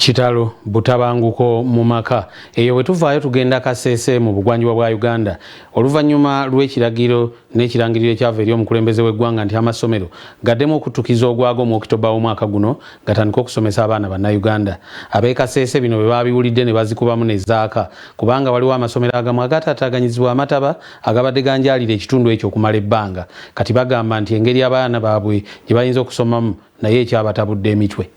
Kitalo butabanguko mu maka eyo wetuvaayo tugenda Kasese mu bugwanjuba bwa Uganda oluvannyuma lw'ekiragiro n'ekirangiriro ekyava eri omukulembeze w'eggwanga nti amasomero gaddemu okutukiza ogwago mu Okitoba w'omwaka guno gatandika okusomesa abaana bannayuganda. Ab'e Kasese bino bwe babiwulidde ne bazikubamu ne zaaka kubanga waliwo amasomero agamu agataataaganyizibwa amataba agabadde ganjaalira ekitundu ekyo okumala ebbanga kati bagamba nti engeri abaana baabwe gye bayinza okusomamu naye ekyabatabudde emitwe.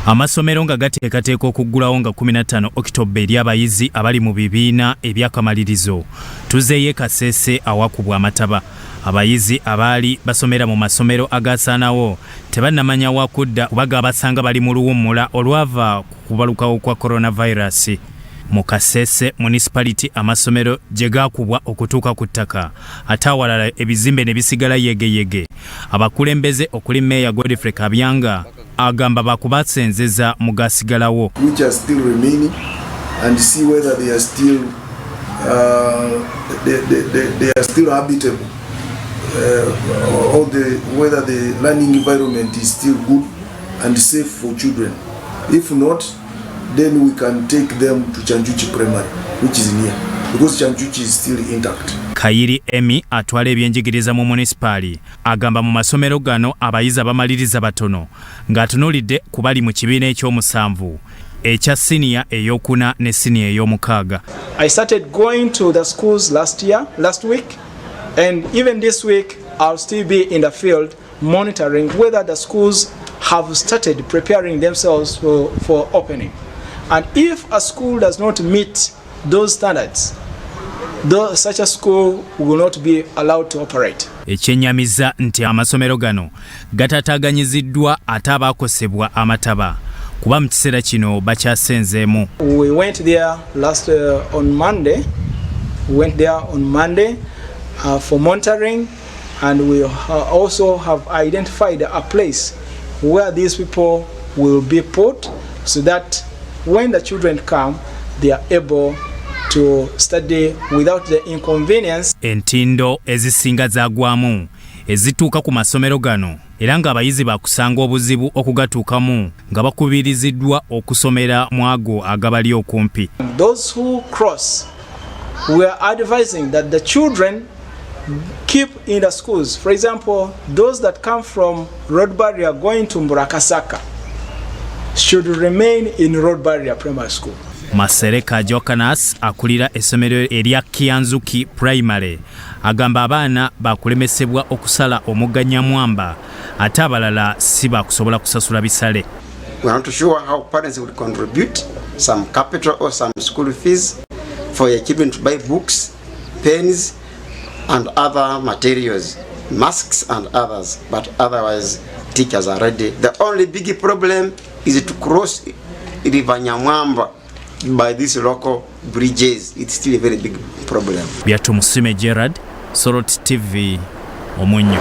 Amasomero nga gateekateeka okuggulawo nga 15 Okitoba eri abayizi abali mu bibiina ebyakamalirizo. Tuzeeye Kasese awakubwa amataba. Abayizi abaali basomera mu masomero agasaanawo tebannamanya wakudda kubaga basanga bali mu luwummula olwava kubalukawo kwa coronavirus. Mu Kasese municipality amasomero gye gaakubwa okutuuka ku ttaka ate awalala ebizimbe ne bisigala yegeyege. Abakulembeze okuli Meya Godfrey Kabyanga agamba bakubatsenzeza mu gasigalawo. Which are still remaining and see whether they are still they are still habitable or whether the learning environment is still good and safe for children. If not, then we can take them to Chanchuchi Primary, which is near, because Chanchuchi is still intact. Kayiri Emi atwala ebyenjigiriza mu municipali agamba mu masomero gano abayizi abamaliriza batono ng'atunuulidde ku bali mu kibiina eky'omusanvu ekya senior ey'okuna ne senior ey'omukaaga. I started going to the schools last week, and even this week I'll still be in the field monitoring whether the schools have started preparing themselves for opening. And if a school does not meet those standards, such a school will not be allowed to operate. Ekyennyamiza nti amasomero gano gataataaganyiziddwa ate abaakosebwa amataba kuba mu kiseera kino bakyasenzeemu. We went there on Monday. We went there on Monday for monitoring, and we also have identified a place where these people will be put so that when the children come, they are able to study without the inconvenience. Entindo ezisinga zaagwamu ezituuka ku masomero gano era ng'abayizi bakusanga obuzibu okugatuukamu nga bakubiriziddwa okusomera mu ago agabali okumpi. Those who cross, we are advising that the children keep in the schools. For example, those that come from Road Barrier going to Murakasaka should remain in Road Barrier Primary School. Masereka Jokanas akulira essomero erya Kianzuki Primary agamba abaana bakulemesebwa okusala omuganya mwamba ate abalala si bakusobola kusasula bisale. We want to show how parents will contribute some capital or some school fees for your children to buy books, pens and other materials, masks and others, but otherwise teachers are ready. The only big problem is to cross River Nyamwamba by these local bridges. It's still a very big problem. Byatumusime Gerard, Sorot TV, Omunyo.